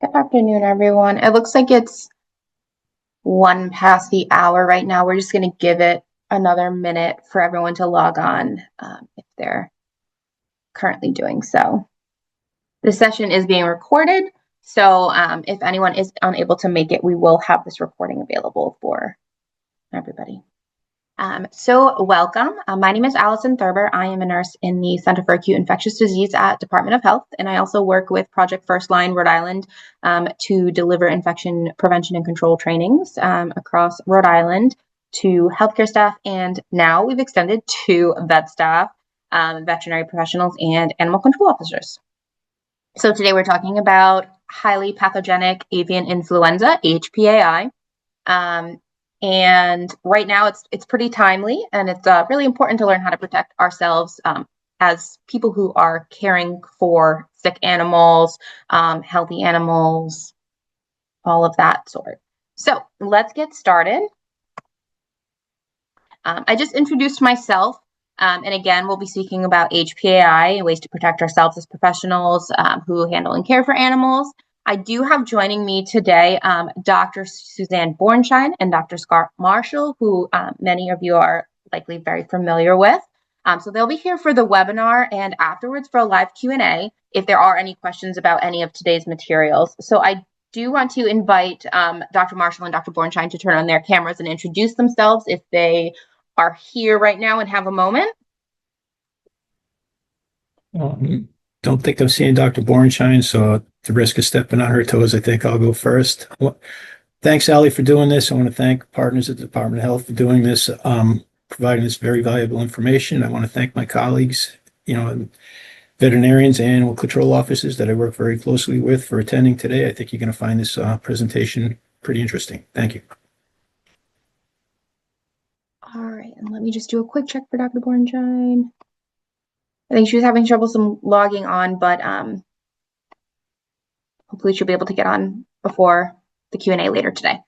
Good afternoon, everyone. It looks like it's 1 past the hour right now. We're just going to give it another minute for everyone to log on if they're currently doing so. This session is being recorded, so if anyone is unable to make it, we will have this recording available for everybody. So welcome. My name is Allison Thurber. I am a nurse in the Center for Acute Infectious Disease at Department of Health, and I also work with Project Firstline Rhode Island to deliver infection prevention and control trainings across Rhode Island to healthcare staff, and now we've extended to vet staff, veterinary professionals, and animal control officers. So today we're talking about highly pathogenic avian influenza, HPAI. And right now it's pretty timely, and it's really important to learn how to protect ourselves as people who are caring for sick animals, healthy animals, all of that sort. So let's get started. I just introduced myself, and again, we'll be speaking about HPAI and ways to protect ourselves as professionals who handle and care for animals. I do have joining me today Dr. Suzanne Bornschein and Dr. Scott Marshall, who many of you are likely very familiar with. So they'll be here for the webinar and afterwards for a live Q&A if there are any questions about any of today's materials. So I do want to invite Dr. Marshall and Dr. Bornschein to turn on their cameras and introduce themselves if they are here right now and have a moment. Don't think I'm seeing Dr. Bornschein, so at the risk of stepping on her toes, I think I'll go first. Well, thanks, Allie, for doing this. I want to thank partners at the Department of Health for doing this, providing this very valuable information. I want to thank my colleagues, veterinarians and animal control officers that I work very closely with for attending today. I think you're going to find this presentation pretty interesting. Thank you. All right, and let me just do a quick check for Dr. Bornschein. I think she was having trouble logging on, but hopefully she'll be able to get on before the Q&A later today.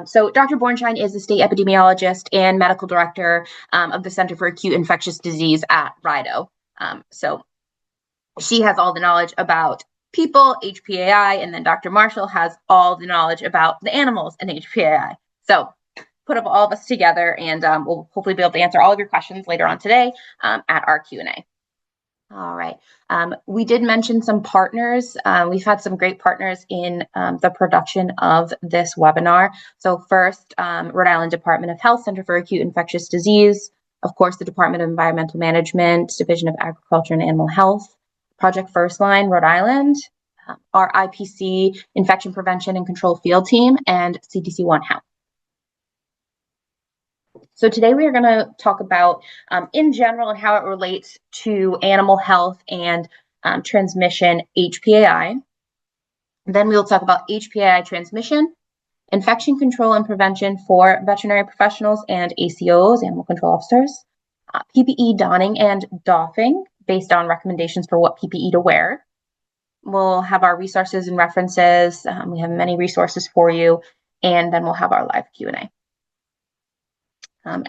So Dr. Bornschein is the state epidemiologist and medical director of the Center for Acute Infectious Disease at RIDOH. So she has all the knowledge about people, HPAI, and then Dr. Marshall has all the knowledge about the animals and HPAI. So put up all of us together, and we'll hopefully be able to answer all of your questions later on today at our Q&A. All right. We did mention some partners. We've had some great partners in the production of this webinar. So first, Rhode Island Department of Health, Center for Acute Infectious Disease, of course, the Department of Environmental Management, Division of Agriculture and Animal Health, Project Firstline Rhode Island, our IPC Infection Prevention and Control Field Team, and CDC One Health. So today we are going to talk about, in general, and how it relates to animal health and transmission, HPAI. Then we will talk about HPAI transmission, infection control and prevention for veterinary professionals and ACOs, animal control officers, PPE donning and doffing based on recommendations for what PPE to wear. We'll have our resources and references. We have many resources for you, and then we'll have our live Q&A.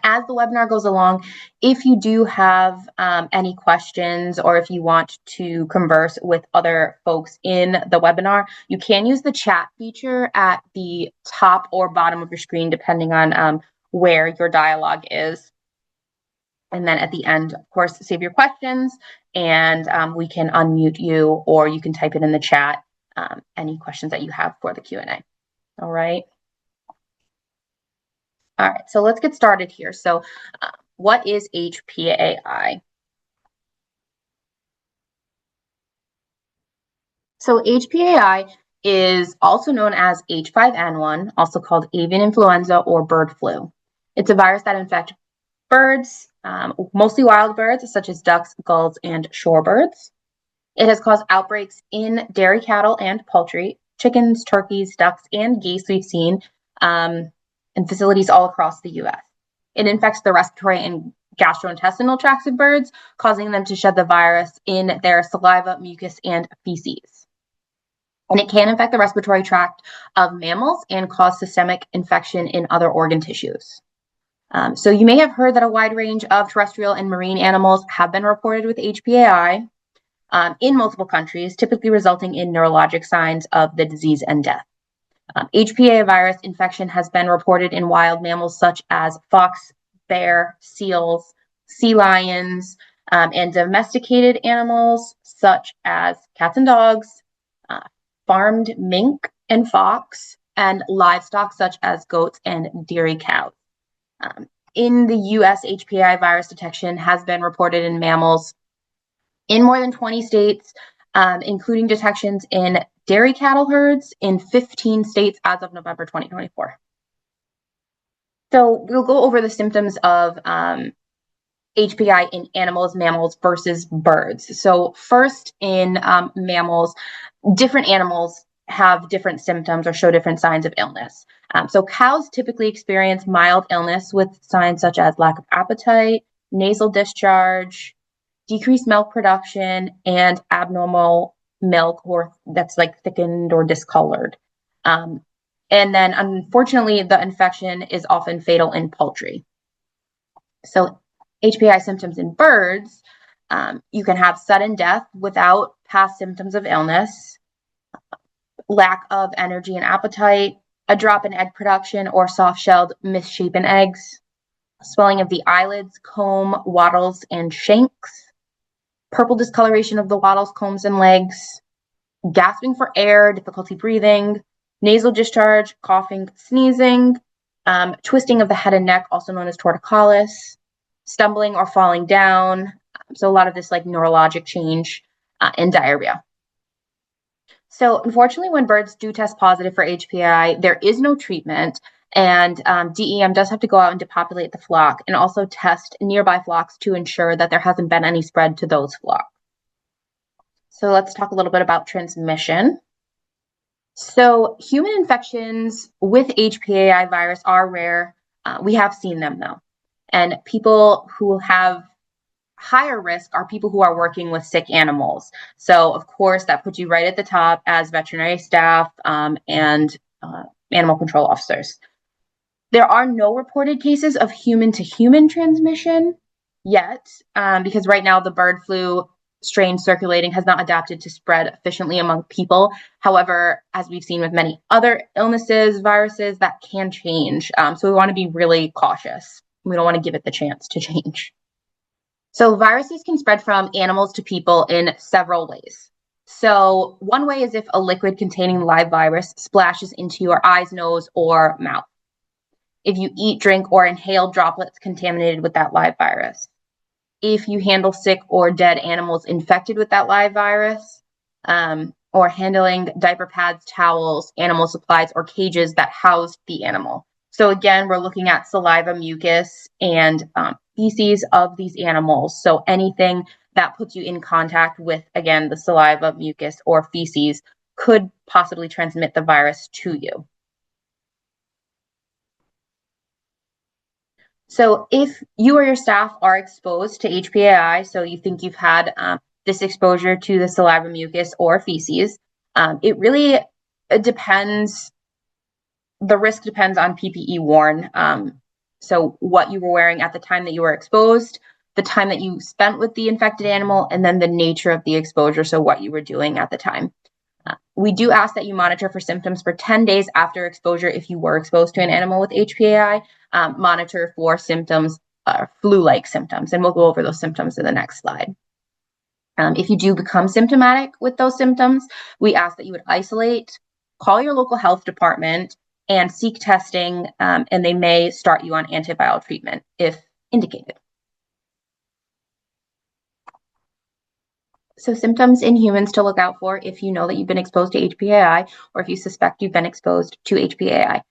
As the webinar goes along, if you do have any questions or if you want to converse with other folks in the webinar, you can use the chat feature at the top or bottom of your screen, depending on where your dialogue is. And then at the end, of course, save your questions and we can unmute you, or you can type it in the chat, any questions that you have for the Q&A. All right. All right, so let's get started here. So what is HPAI? So HPAI is also known as H5N1, also called avian influenza or bird flu. It's a virus that infects birds, mostly wild birds, such as ducks, gulls, and shorebirds. It has caused outbreaks in dairy cattle and poultry, chickens, turkeys, ducks, and geese we've seen in facilities all across the U.S. It infects the respiratory and gastrointestinal tracts of birds, causing them to shed the virus in their saliva, mucus, and feces. And it can infect the respiratory tract of mammals and cause systemic infection in other organ tissues. So you may have heard that a wide range of terrestrial and marine animals have been reported with HPAI. in multiple countries, typically resulting in neurologic signs of the disease and death. HPAI virus infection has been reported in wild mammals such as fox, bear, seals, sea lions, and domesticated animals such as cats and dogs, farmed mink and fox, and livestock such as goats and dairy cows. In the US, HPAI virus detection has been reported in mammals in more than 20 states, including detections in dairy cattle herds in 15 states as of November 2024. So we'll go over the symptoms of HPAI in animals, mammals versus birds. So first, in mammals, different animals have different symptoms or show different signs of illness. So cows typically experience mild illness with signs such as lack of appetite, nasal discharge, decreased milk production, and abnormal milk or that's like thickened or discolored. And then unfortunately, the infection is often fatal in poultry. So HPAI symptoms in birds, you can have sudden death without past symptoms of illness, lack of energy and appetite, a drop in egg production or soft-shelled misshapen eggs, swelling of the eyelids, comb, wattles, and shanks, purple discoloration of the wattles, combs, and legs, gasping for air, difficulty breathing, nasal discharge, coughing, sneezing, twisting of the head and neck, also known as torticollis, stumbling or falling down. So a lot of this like neurologic change and diarrhea. So unfortunately, when birds do test positive for HPAI, there is no treatment, and DEM does have to go out and depopulate the flock and also test nearby flocks to ensure that there hasn't been any spread to those flocks. So let's talk a little bit about transmission. So human infections with HPAI virus are rare. We have seen them though. And people who have higher risk are people who are working with sick animals. So of course that puts you right at the top as veterinary staff and animal control officers. There are no reported cases of human to human transmission yet, because right now the bird flu strain circulating has not adapted to spread efficiently among people. However, as we've seen with many other illnesses, viruses, that can change. So we want to be really cautious. We don't want to give it the chance to change. So viruses can spread from animals to people in several ways. So one way is if a liquid containing live virus splashes into your eyes, nose, or mouth. If you eat, drink, or inhale droplets contaminated with that live virus. If you handle sick or dead animals infected with that live virus, or handling diaper pads, towels, animal supplies, or cages that housed the animal. So again, we're looking at saliva, mucus, and feces of these animals. So anything that puts you in contact with, again, the saliva, mucus, or feces could possibly transmit the virus to you. So if you or your staff are exposed to HPAI, so you think you've had this exposure to the saliva, mucus, or feces, it really depends. The risk depends on PPE worn. So what you were wearing at the time that you were exposed, the time that you spent with the infected animal, and then the nature of the exposure, so what you were doing at the time. We do ask that you monitor for symptoms for 10 days after exposure if you were exposed to an animal with HPAI. Monitor for symptoms, flu-like symptoms, and we'll go over those symptoms in the next slide. If you do become symptomatic with those symptoms, we ask that you would isolate, call your local health department, and seek testing, and they may start you on antibiotic treatment if indicated. So symptoms in humans to look out for if you know that you've been exposed to HPAI or if you suspect you've been exposed to HPAI.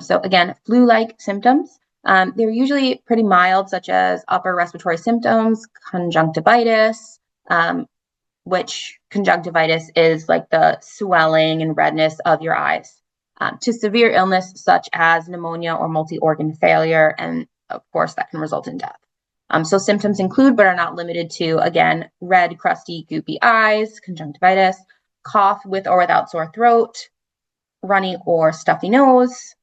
So again, flu-like symptoms. They're usually pretty mild, such as upper respiratory symptoms, conjunctivitis, which conjunctivitis is like the swelling and redness of your eyes, to severe illness such as pneumonia or multi-organ failure, and of course that can result in death. So symptoms include, but are not limited to, again, red, crusty, goopy eyes, conjunctivitis, cough with or without sore throat, runny or stuffy nose,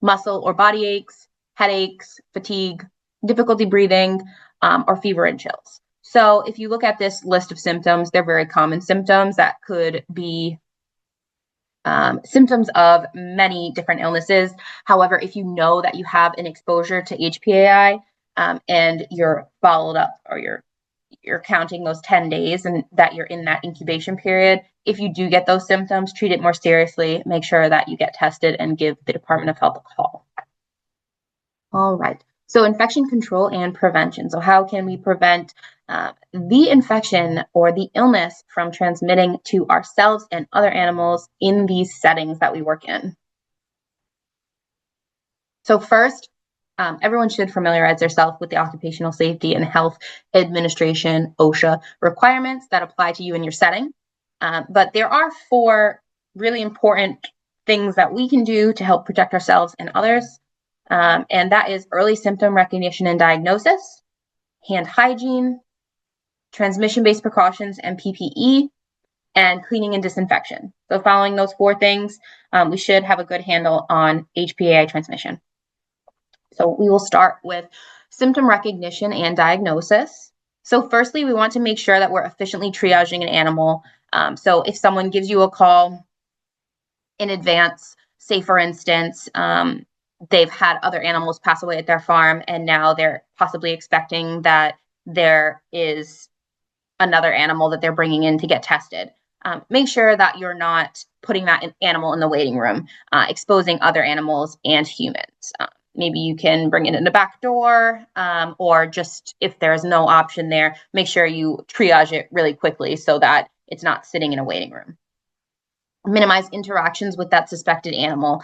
muscle or body aches, headaches, fatigue, difficulty breathing, or fever and chills. So if you look at this list of symptoms, they're very common symptoms that could be symptoms of many different illnesses. However, if you know that you have an exposure to HPAI and you're followed up, or you're counting those 10 days and that you're in that incubation period, if you do get those symptoms, treat it more seriously. Make sure that you get tested and give the Department of Health a call. All right. So infection control and prevention. So how can we prevent the infection or the illness from transmitting to ourselves and other animals in these settings that we work in? So first, everyone should familiarize themselves with the Occupational Safety and Health Administration, OSHA, requirements that apply to you in your setting. But there are 4 really important things that we can do to help protect ourselves and others. And that is early symptom recognition and diagnosis, hand hygiene, transmission-based precautions and PPE, and cleaning and disinfection. So following those 4 things, we should have a good handle on HPAI transmission. So we will start with symptom recognition and diagnosis. So firstly, we want to make sure that we're efficiently triaging an animal. So if someone gives you a call in advance, say for instance, they've had other animals pass away at their farm, and now they're possibly expecting that there is another animal that they're bringing in to get tested. Make sure that you're not putting that animal in the waiting room, exposing other animals and humans. Maybe you can bring it in the back door, or just if there's no option there, make sure you triage it really quickly so that it's not sitting in a waiting room. Minimize interactions with that suspected animal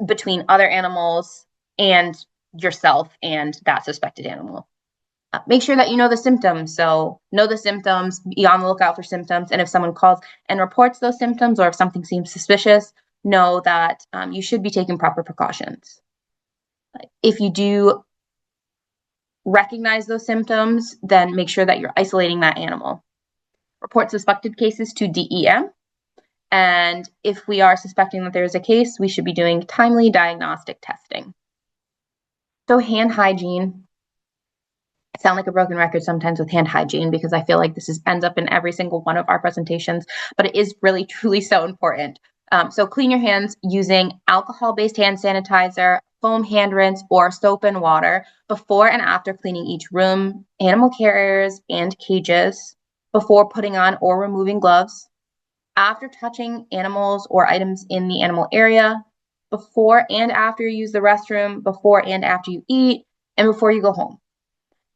between other animals and yourself and that suspected animal. Make sure that you know the symptoms. So know the symptoms, be on the lookout for symptoms. And if someone calls and reports those symptoms, or if something seems suspicious, know that you should be taking proper precautions. If you do recognize those symptoms, then make sure that you're isolating that animal. Report suspected cases to DEM. And if we are suspecting that there is a case, we should be doing timely diagnostic testing. So hand hygiene. I sound like a broken record sometimes with hand hygiene, because I feel like this ends up in every single one of our presentations, but it is really, truly so important. So clean your hands using alcohol-based hand sanitizer, foam hand rinse, or soap and water before and after cleaning each room, animal carriers, and cages, before putting on or removing gloves, after touching animals or items in the animal area, before and after you use the restroom, before and after you eat, and before you go home.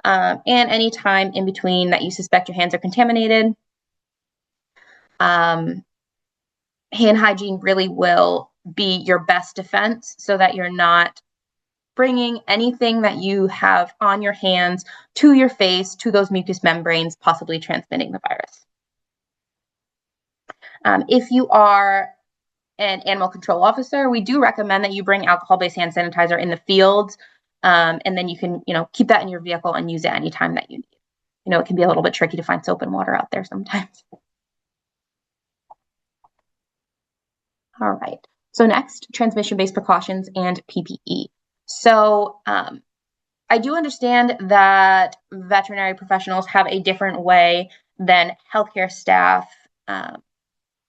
And any time in between that you suspect your hands are contaminated. Hand hygiene really will be your best defense, so that you're not bringing anything that you have on your hands to your face, to those mucous membranes, possibly transmitting the virus. If you are an animal control officer, we do recommend that you bring alcohol-based hand sanitizer in the field, and then you can, keep that in your vehicle and use it anytime that you need. It can be a little bit tricky to find soap and water out there sometimes. All right. So next, transmission-based precautions and PPE. So I do understand that veterinary professionals have a different way than healthcare staff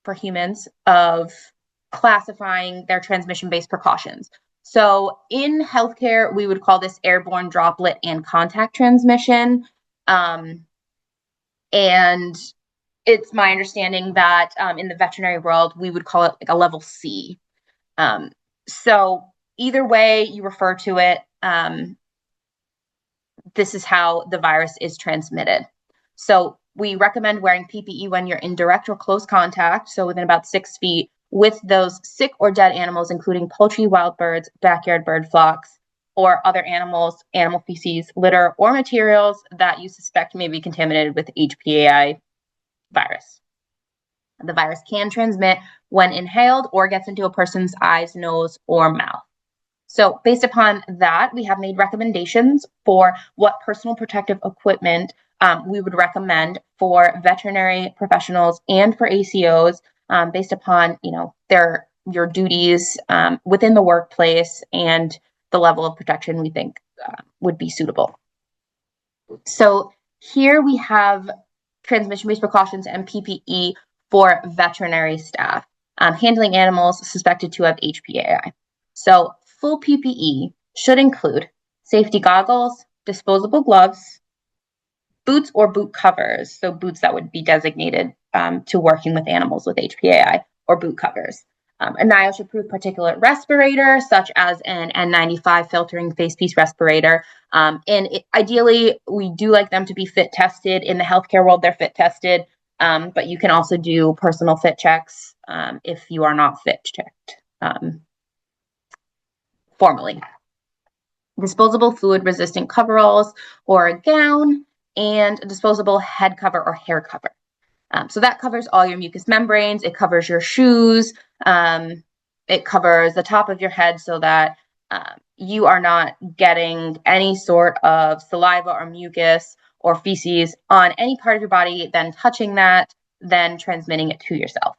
for humans of classifying their transmission-based precautions. So in healthcare, we would call this airborne, droplet, and contact transmission. And it's my understanding that in the veterinary world, we would call it like a level C. So either way you refer to it, this is how the virus is transmitted. So we recommend wearing PPE when you're in direct or close contact, so within about 6 feet, with those sick or dead animals, including poultry, wild birds, backyard bird flocks, or other animals, animal feces, litter, or materials that you suspect may be contaminated with HPAI virus. The virus can transmit when inhaled or gets into a person's eyes, nose, or mouth. So based upon that, we have made recommendations for what personal protective equipment we would recommend for veterinary professionals and for ACOs, based upon your duties within the workplace and the level of protection we think would be suitable. So Here we have transmission-based precautions and PPE for veterinary staff handling animals suspected to have HPAI. So full PPE should include safety goggles, disposable gloves, boots or boot covers, so boots that would be designated to working with animals with HPAI, or boot covers. A NIOSH-approved particulate respirator, such as an N95 filtering facepiece respirator. Ideally, we do like them to be fit tested. In the healthcare world, they're fit tested, but you can also do personal fit checks if you are not fit checked formally. Disposable fluid-resistant coveralls or a gown, and a disposable head cover or hair cover. So that covers all your mucous membranes. It covers your shoes. It covers the top of your head so that you are not getting any sort of saliva or mucus or feces on any part of your body, then touching that, then transmitting it to yourself.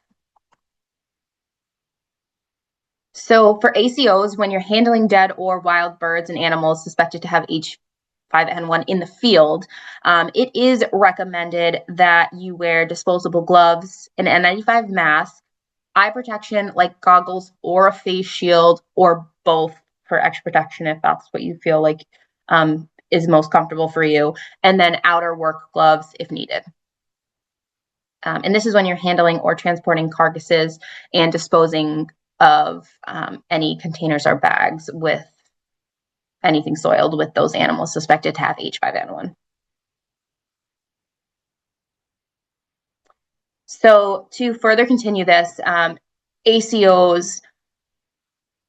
So for ACOs, when you're handling dead or wild birds and animals suspected to have H5N1 in the field, it is recommended that you wear disposable gloves, an N95 mask, eye protection like goggles or a face shield, or both for extra protection if that's what you feel like is most comfortable for you, and then outer work gloves if needed. And this is when you're handling or transporting carcasses and disposing of any containers or bags with anything soiled with those animals suspected to have H5N1. So to further continue this, ACOs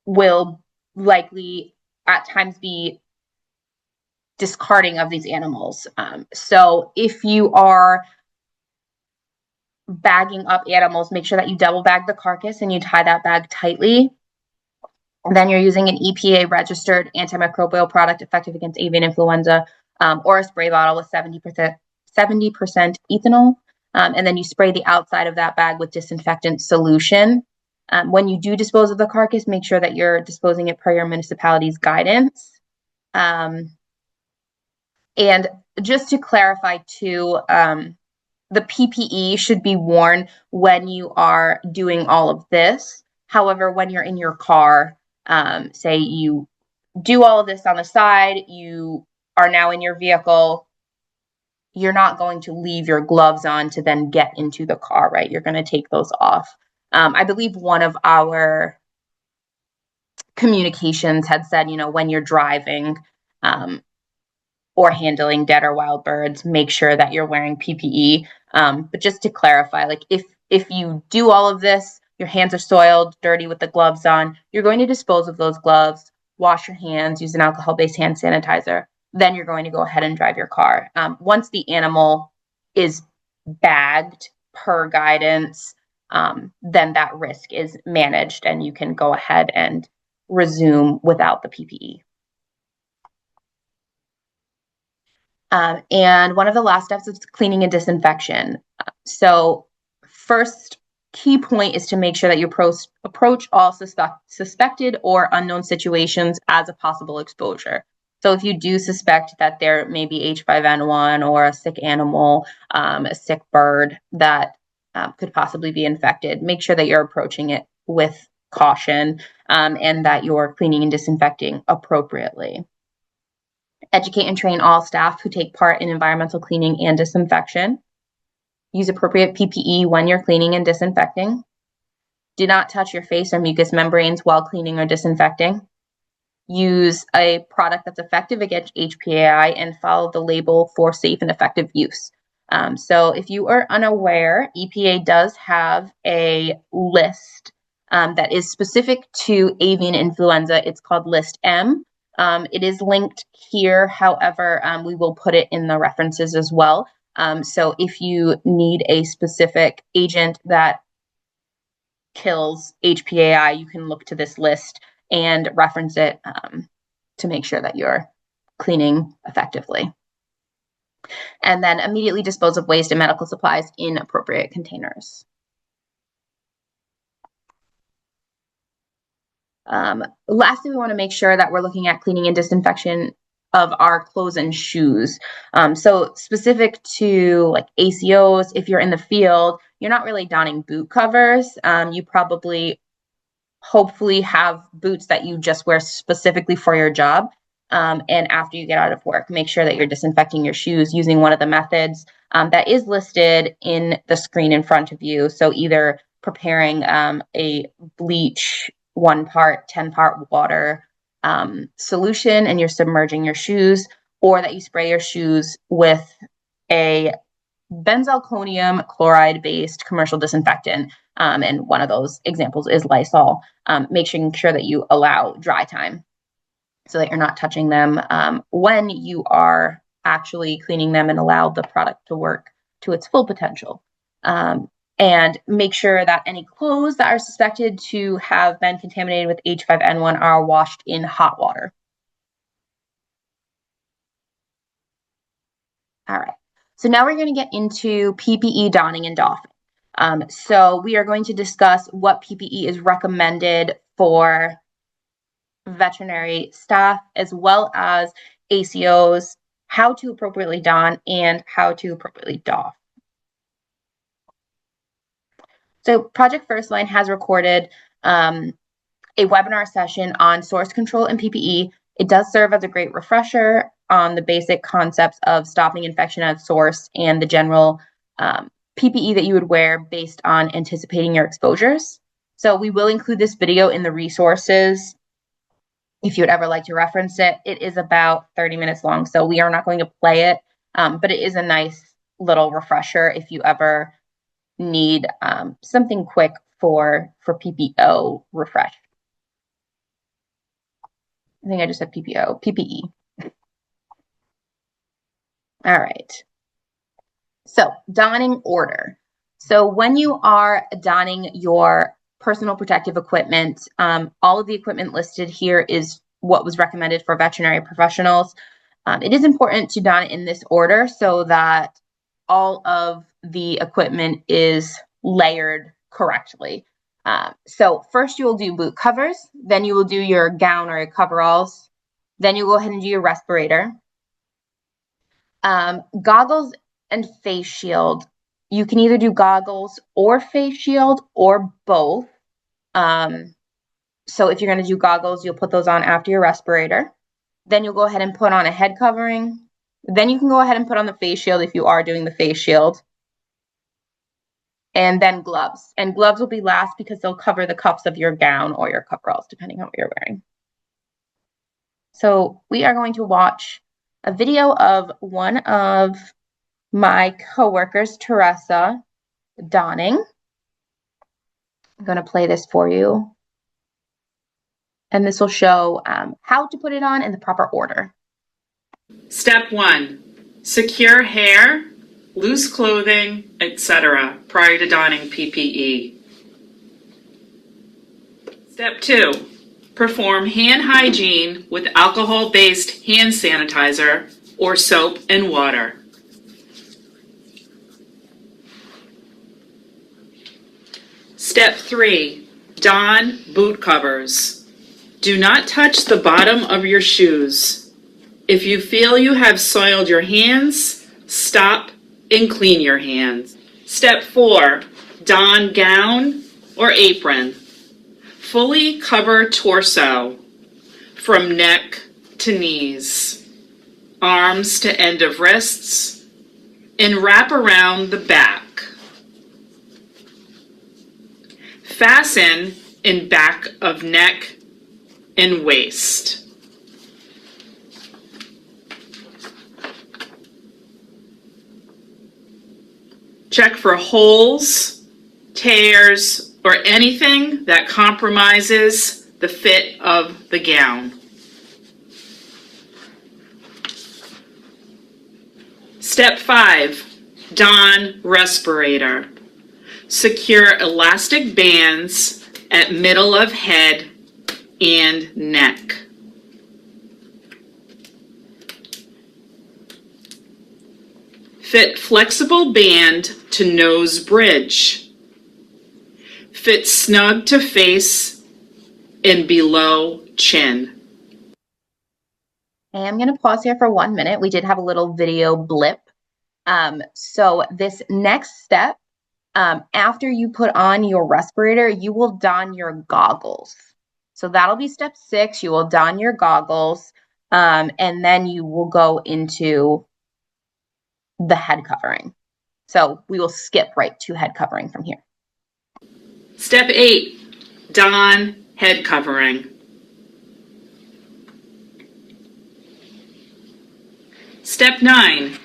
will likely at times be discarding of these animals. So if you are bagging up animals, make sure that you double bag the carcass and you tie that bag tightly. And then you're using an EPA registered antimicrobial product effective against avian influenza, or a spray bottle with 70% ethanol. And then you spray the outside of that bag with disinfectant solution. When you do dispose of the carcass, make sure that you're disposing it per your municipality's guidance. And just to clarify too, the PPE should be worn when you are doing all of this. However, when you're in your car, say you do all of this on the side, you are now in your vehicle, you're not going to leave your gloves on to then get into the car, right? You're going to take those off. I believe one of our communications had said, when you're driving or handling dead or wild birds, make sure that you're wearing PPE. But just to clarify, like if you do all of this, your hands are soiled, dirty with the gloves on, you're going to dispose of those gloves, wash your hands, use an alcohol-based hand sanitizer, then you're going to go ahead and drive your car. Once the animal is bagged per guidance, then that risk is managed and you can go ahead and resume without the PPE. And one of the last steps is cleaning and disinfection. So first key point is to make sure that you approach all suspected or unknown situations as a possible exposure. So if you do suspect that there may be H5N1 or a sick animal, a sick bird that could possibly be infected, make sure that you're approaching it with caution and that you're cleaning and disinfecting appropriately. Educate and train all staff who take part in environmental cleaning and disinfection. Use appropriate PPE when you're cleaning and disinfecting. Do not touch your face or mucous membranes while cleaning or disinfecting. Use a product that's effective against HPAI and follow the label for safe and effective use. So if you are unaware, EPA does have a list that is specific to avian influenza. It's called List M. It is linked here. However, we will put it in the references as well. So if you need a specific agent that kills HPAI, you can look to this list and reference it to make sure that you're cleaning effectively. And then immediately dispose of waste and medical supplies in appropriate containers. Lastly, we want to make sure that we're looking at cleaning and disinfection of our clothes and shoes. So specific to like ACOs, if you're in the field, you're not really donning boot covers. You probably hopefully have boots that you just wear specifically for your job. And after you get out of work, make sure that you're disinfecting your shoes using one of the methods that is listed in the screen in front of you. So either preparing a bleach 1 part, 10-part water solution and you're submerging your shoes, or that you spray your shoes with a benzalkonium chloride based commercial disinfectant. And one of those examples is Lysol, making sure that you allow dry time so that you're not touching them when you are actually cleaning them, and allow the product to work to its full potential. And make sure that any clothes that are suspected to have been contaminated with H5N1 are washed in hot water. All right, so now we're going to get into PPE donning and doffing. So we are going to discuss what PPE is recommended for veterinary staff, as well as ACOs, how to appropriately don and how to appropriately doff. So Project Firstline has recorded a webinar session on source control and PPE. It does serve as a great refresher on the basic concepts of stopping infection at source and the general PPE that you would wear based on anticipating your exposures. So we will include this video in the resources if you would ever like to reference it. It is about 30 minutes long, so we are not going to play it, but it is a nice little refresher if you ever need something quick for PPO refresh. I think I just said PPO, PPE. All right. So donning order. So when you are donning your personal protective equipment, all of the equipment listed here is what was recommended for veterinary professionals. It is important to don it in this order so that all of the equipment is layered correctly. So first you will do boot covers, then you will do your gown or your coveralls, then you go ahead and do your respirator. Goggles and face shield. You can either do goggles or face shield or both. So if you're going to do goggles, you'll put those on after your respirator. Then you'll go ahead and put on a head covering. Then you can go ahead and put on the face shield if you are doing the face shield. And then gloves. And gloves will be last because they'll cover the cuffs of your gown or your coveralls, depending on what you're wearing. So we are going to watch a video of one of my coworkers, Teresa, donning. I'm going to play this for you. And this will show how to put it on in the proper order. Step 1. Secure hair, loose clothing, etc. prior to donning PPE. Step 2. Perform hand hygiene with alcohol-based hand sanitizer or soap and water. Step 3. Don boot covers. Do not touch the bottom of your shoes. If you feel you have soiled your hands, stop and clean your hands. Step 4. Don gown or apron. Fully cover torso from neck to knees, arms to end of wrists, and wrap around the back. Fasten in back of neck and waist. Check for holes, tears, or anything that compromises the fit of the gown. Step 5. Don respirator. Secure elastic bands at middle of head and neck. Fit flexible band to nose bridge. Fit snug to face and below chin. I am going to pause here for 1 minute. We did have a little video blip. So this next step, after you put on your respirator, you will don your goggles. So that'll be step 6. You will don your goggles, and then you will go into the head covering. So we will skip right to head covering from here. Step 8, don head covering. Step 9,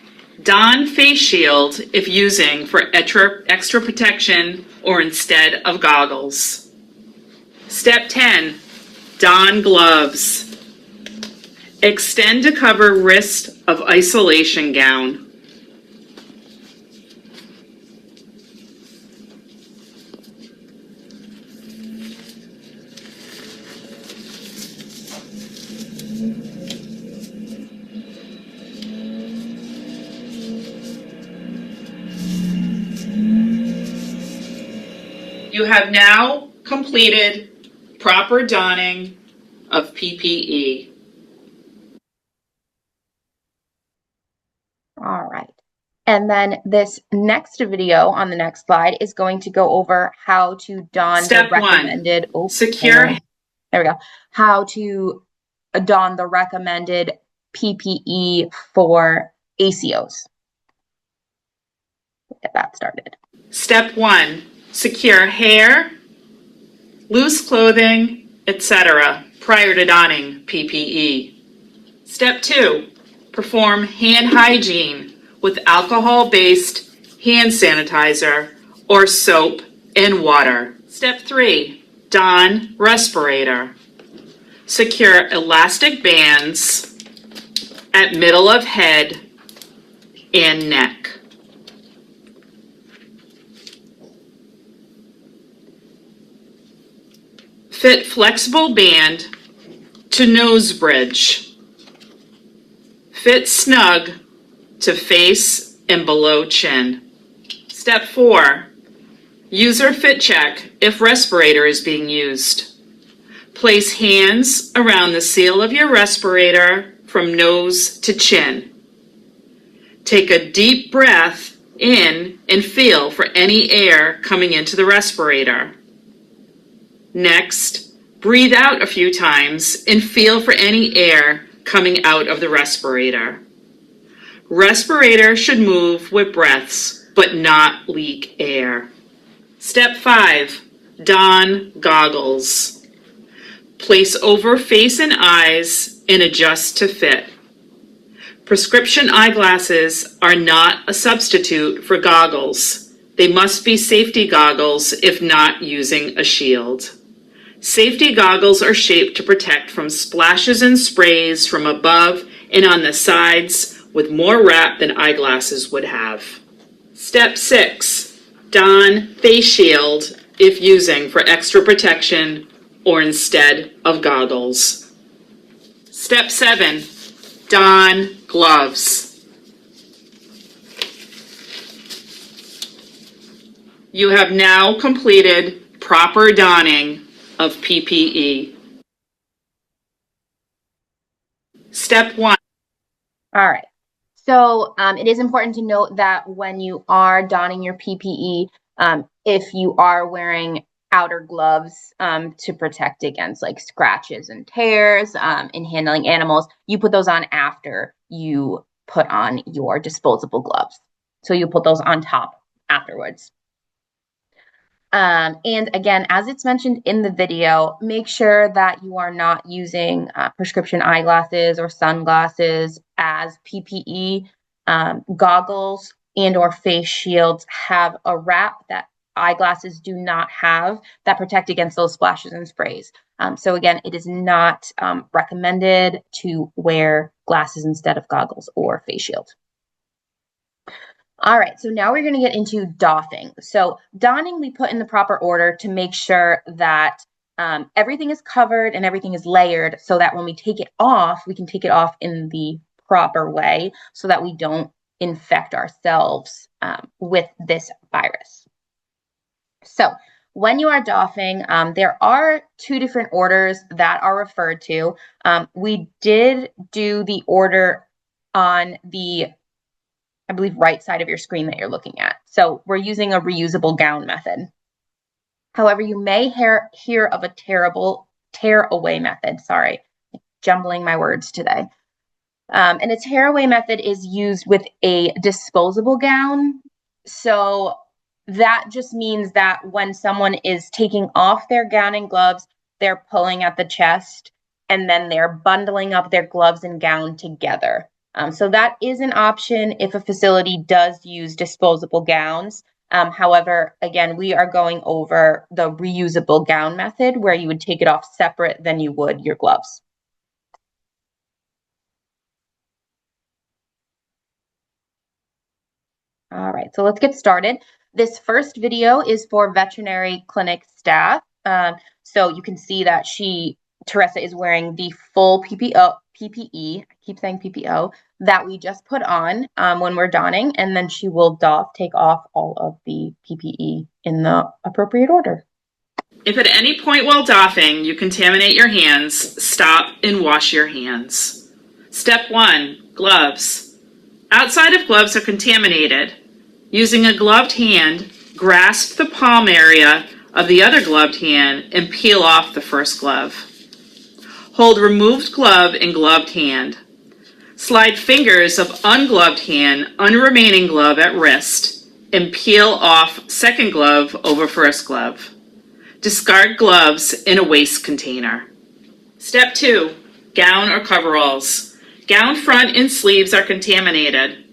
don face shield if using for extra protection or instead of goggles. Step 10, don gloves. Extend to cover wrist of isolation gown. You have now completed proper donning of PPE. All right. And then this next video on the next slide is going to go over how to don Step the recommended. 1, secure. There we go. How to don the recommended PPE for ACOs. Get that started. Step 1, secure hair, loose clothing, etc. prior to donning PPE. Step 2, perform hand hygiene with alcohol-based hand sanitizer or soap and water. Step 3, don respirator. Secure elastic bands at middle of head and neck. Fit flexible band to nose bridge. Fit snug to face and below chin. Step 4, user fit check if respirator is being used. Place hands around the seal of your respirator from nose to chin. Take a deep breath in and feel for any air coming into the respirator. Next, breathe out a few times and feel for any air coming out of the respirator. Respirator should move with breaths, but not leak air. Step 5, don goggles. Place over face and eyes and adjust to fit. Prescription eyeglasses are not a substitute for goggles. They must be safety goggles if not using a shield. Safety goggles are shaped to protect from splashes and sprays from above and on the sides with more wrap than eyeglasses would have. Step 6, don face shield if using for extra protection or instead of goggles. Step 7, don gloves. You have now completed proper donning of PPE. Step 1. All right. So it is important to note that when you are donning your PPE, if you are wearing outer gloves to protect against like scratches and tears in handling animals, you put those on after you put on your disposable gloves. So you put those on top afterwards. And again, as it's mentioned in the video, make sure that you are not using prescription eyeglasses or sunglasses as PPE. Goggles and or face shields have a wrap that eyeglasses do not have that protect against those splashes and sprays. So again, it is not recommended to wear glasses instead of goggles or face shield. All right, so now we're going to get into doffing. So donning we put in the proper order to make sure that everything is covered and everything is layered so that when we take it off, we can take it off in the proper way so that we don't infect ourselves with this virus. So when you are doffing, there are two different orders that are referred to. We did do the order on the, I believe, right side of your screen that you're looking at. So we're using a reusable gown method. However, you may hear of a terrible tear-away method. Sorry, jumbling my words today. And a tear-away method is used with a disposable gown. So that just means that when someone is taking off their gown and gloves, they're pulling at the chest, and then they're bundling up their gloves and gown together. So that is an option if a facility does use disposable gowns. However, again, we are going over the reusable gown method where you would take it off separate than you would your gloves. All right, so let's get started. This first video is for veterinary clinic staff. So you can see that Teresa is wearing the full PPE, I keep saying PPO, that we just put on when we're donning, and then she will take off all of the PPE in the appropriate order. If at any point while doffing you contaminate your hands, stop and wash your hands. Step 1, gloves. Outside of gloves are contaminated. Using a gloved hand, grasp the palm area of the other gloved hand and peel off the first glove. Hold removed glove in gloved hand. Slide fingers of ungloved hand on remaining glove at wrist and peel off second glove over first glove. Discard gloves in a waste container. Step 2, gown or coveralls. Gown front and sleeves are contaminated.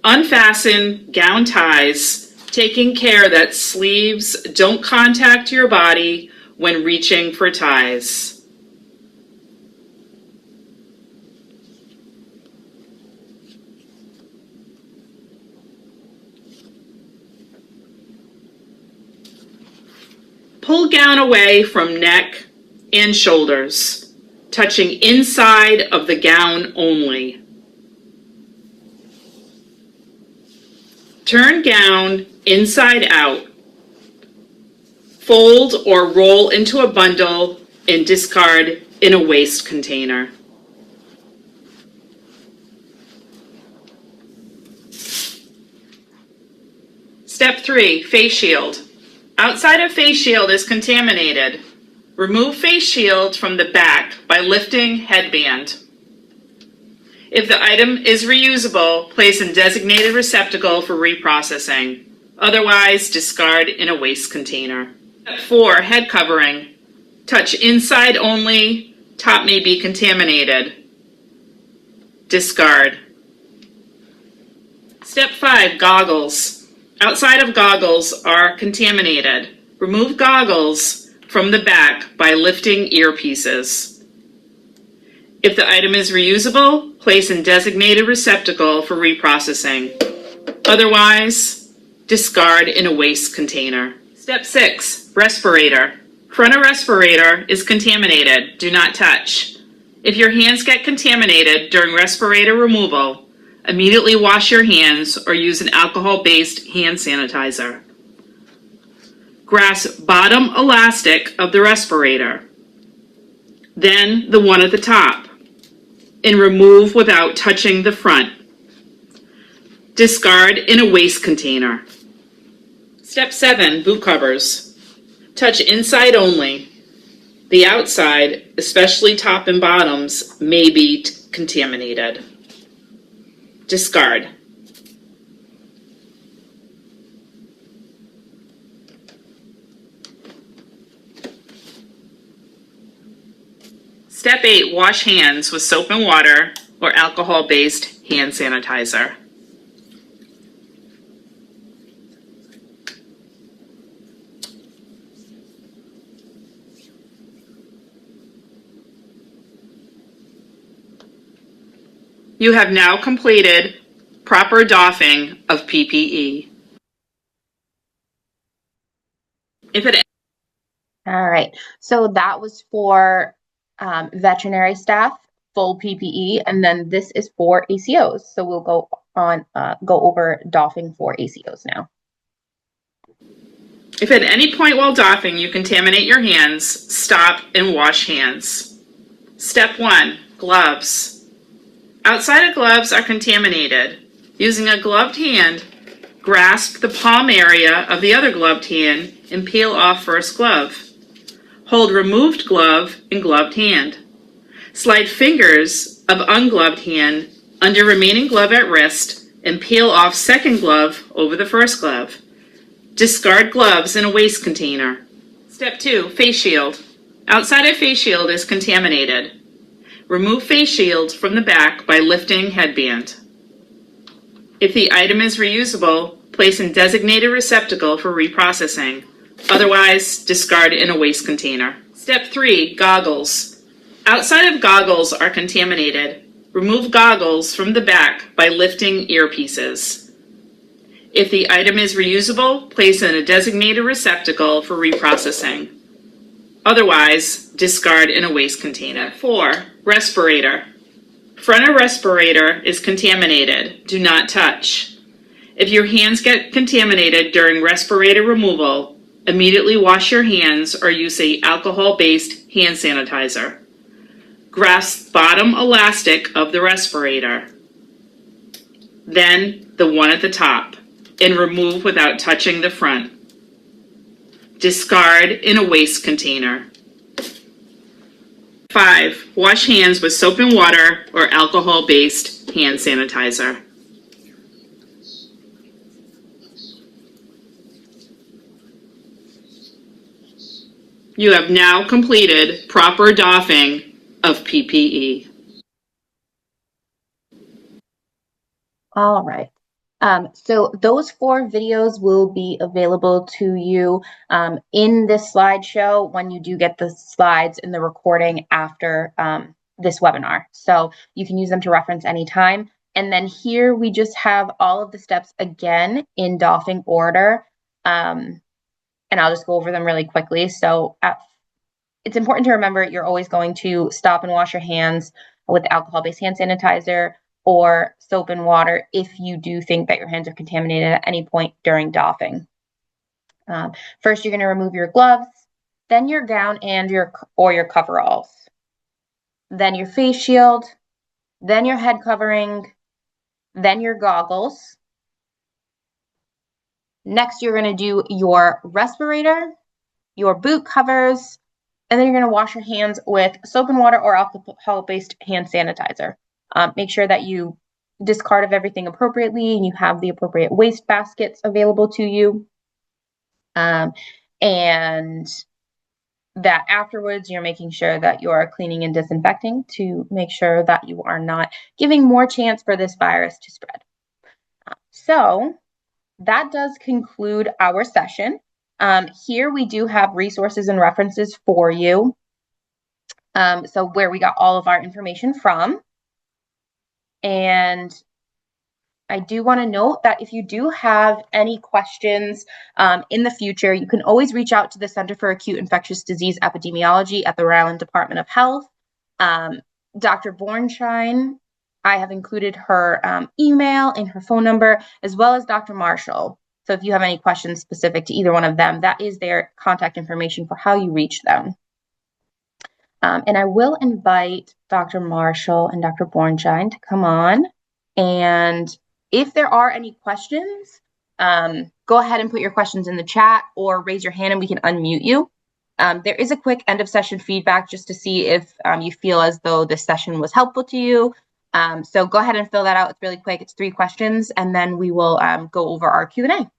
Unfasten gown ties, taking care that sleeves don't contact your body when reaching for ties. Pull gown away from neck and shoulders, touching inside of the gown only. Turn gown inside out. Fold or roll into a bundle and discard in a waste container. Step 3, face shield. Outside of face shield is contaminated. Remove face shield from the back by lifting headband. If the item is reusable, place in designated receptacle for reprocessing. Otherwise, discard in a waste container. Step 4, head covering. Touch inside only. Top may be contaminated. Discard. Step 5, goggles. Outside of goggles are contaminated. Remove goggles from the back by lifting earpieces. If the item is reusable, place in designated receptacle for reprocessing. Otherwise, discard in a waste container. Step 6, respirator. Front of respirator is contaminated. Do not touch. If your hands get contaminated during respirator removal, immediately wash your hands or use an alcohol-based hand sanitizer. Grasp bottom elastic of the respirator, then the one at the top, and remove without touching the front. Discard in a waste container. Step 7, boot covers. Touch inside only. The outside, especially top and bottoms, may be contaminated. Discard. Step 8, wash hands with soap and water or alcohol-based hand sanitizer. You have now completed proper doffing of PPE. All right, so that was for veterinary staff, full PPE, and then this is for ACOs. So we'll go over doffing for ACOs now. If at any point while doffing you contaminate your hands, stop and wash hands. Step 1. Gloves. Outside of gloves are contaminated. Using a gloved hand, grasp the palm area of the other gloved hand and peel off first glove. Hold removed glove in gloved hand. Slide fingers of ungloved hand under remaining glove at wrist and peel off second glove over the first glove. Discard gloves in a waste container. Step 2. Face shield. Outside of face shield is contaminated. Remove face shield from the back by lifting headband. If the item is reusable, place in designated receptacle for reprocessing. Otherwise, discard in a waste container. Step 3. Goggles. Outside of goggles are contaminated. Remove goggles from the back by lifting earpieces. If the item is reusable, place in a designated receptacle for reprocessing. Otherwise, discard in a waste container. 4. Respirator. Front of respirator is contaminated. Do not touch. If your hands get contaminated during respirator removal, immediately wash your hands or use an alcohol-based hand sanitizer. Grasp bottom elastic of the respirator, then the one at the top, and remove without touching the front. Discard in a waste container. 5. Wash hands with soap and water or alcohol-based hand sanitizer. You have now completed proper doffing of PPE. All right. So those 4 videos will be available to you in this slideshow when you do get the slides in the recording after this webinar. So you can use them to reference anytime. And then here we just have all of the steps again in doffing order. And I'll just go over them really quickly. So it's important to remember you're always going to stop and wash your hands with alcohol-based hand sanitizer or soap and water if you do think that your hands are contaminated at any point during doffing. First, you're going to remove your gloves, then your gown and your coveralls, then your face shield, then your head covering, then your goggles. Next, you're going to do your respirator, your boot covers, and then you're going to wash your hands with soap and water or alcohol-based hand sanitizer. Make sure that you discard of everything appropriately and you have the appropriate waste baskets available to you. And that afterwards, you're making sure that you are cleaning and disinfecting to make sure that you are not giving more chance for this virus to spread. So that does conclude our session. Here we do have resources and references for you. So where we got all of our information from. And I do want to note that if you do have any questions in the future, you can always reach out to the Center for Acute Infectious Disease Epidemiology at the Rhode Island Department of Health. Dr. Bornshine, I have included her email and her phone number, as well as Dr. Marshall. So if you have any questions specific to either one of them, that is their contact information for how you reach them. And I will invite Dr. Marshall and Dr. Bornshine to come on. And if there are any questions, go ahead and put your questions in the chat or raise your hand and we can unmute you. There is a quick end of session feedback just to see if you feel as though this session was helpful to you. So go ahead and fill that out. It's really quick. It's 3 questions, and then we will go over our Q&A.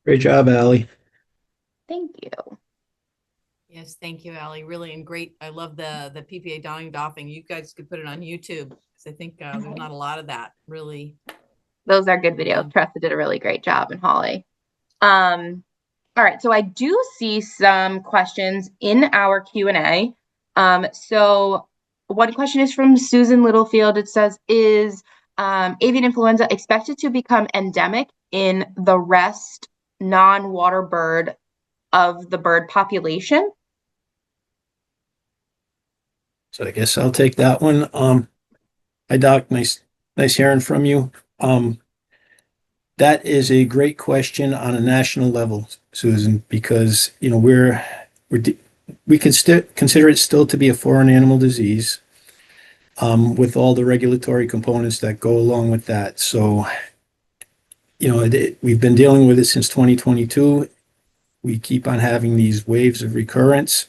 Great job, Allie. Thank you. Yes, thank you, Allie. Really, and great. I love the PPA doffing. You guys could put it on YouTube because I think there's not a lot of that. Really, those are good videos. Tressa did a really great job, and Holly. All right, so I do see some questions in our Q&A. So one question is from Susan Littlefield. It says, is avian influenza expected to become endemic in the rest non-water bird of the bird population? So I guess I'll take that one. Hi, Doc. Nice hearing from you. That is a great question on a national level, Susan, because, we can still consider it still to be a foreign animal disease, with all the regulatory components that go along with that. So, we've been dealing with it since 2022. We keep on having these waves of recurrence.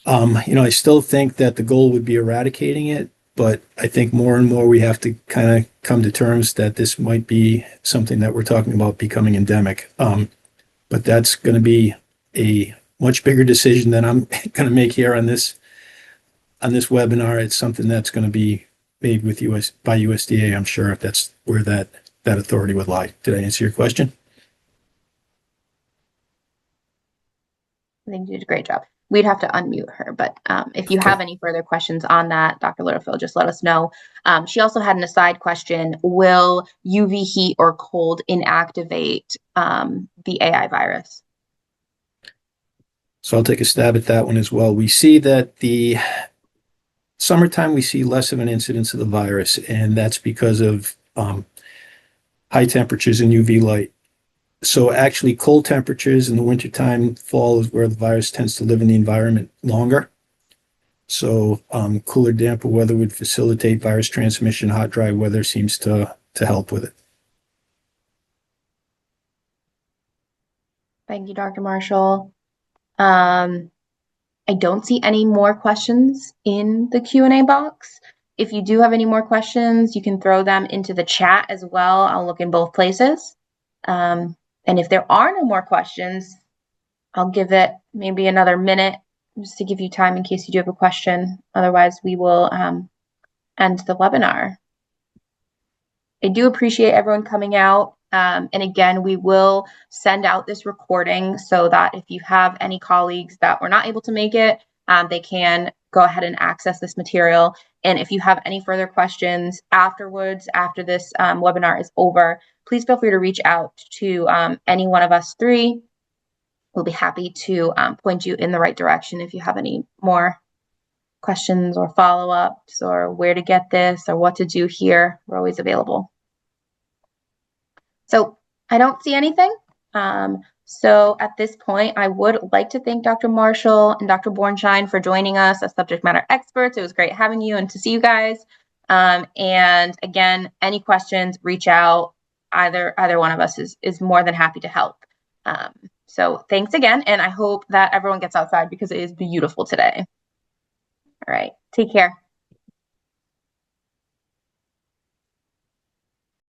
I still think that the goal would be eradicating it, but I think more and more we have to kind of come to terms that this might be something that we're talking about becoming endemic. But that's going to be a much bigger decision than I'm going to make here on this webinar. It's something that's going to be made with by USDA. I'm sure if that's where that authority would lie. Did I answer your question? I think you did a great job. We'd have to unmute her, but if you have any further questions on that, Dr. Littlefield, just let us know. She also had an aside question: will UV heat or cold inactivate the AI virus? So I'll take a stab at that one as well. We see that the summertime, we see less of an incidence of the virus, and that's because of high temperatures and UV light. So actually cold temperatures in the wintertime, fall is where the virus tends to live in the environment longer. So cooler, damper weather would facilitate virus transmission. Hot, dry weather seems to help with it. Thank you, Dr. Marshall. I don't see any more questions in the Q&A box. If you do have any more questions, you can throw them into the chat as well. I'll look in both places. And if there are no more questions, I'll give it maybe another minute just to give you time in case you do have a question. Otherwise, we will end the webinar. I do appreciate everyone coming out. And again, we will send out this recording so that if you have any colleagues that were not able to make it, they can go ahead and access this material. And if you have any further questions afterwards, after this webinar is over, please feel free to reach out to any one of us three. We'll be happy to point you in the right direction if you have any more questions or follow-ups or where to get this or what to do here. We're always available. So I don't see anything. So at this point, I would like to thank Dr. Marshall and Dr. Bornschein for joining us as subject matter experts. It was great having you and to see you guys. And again, any questions, reach out. Either one of us is more than happy to help. So thanks again, and I hope that everyone gets outside because it is beautiful today. All right, take care.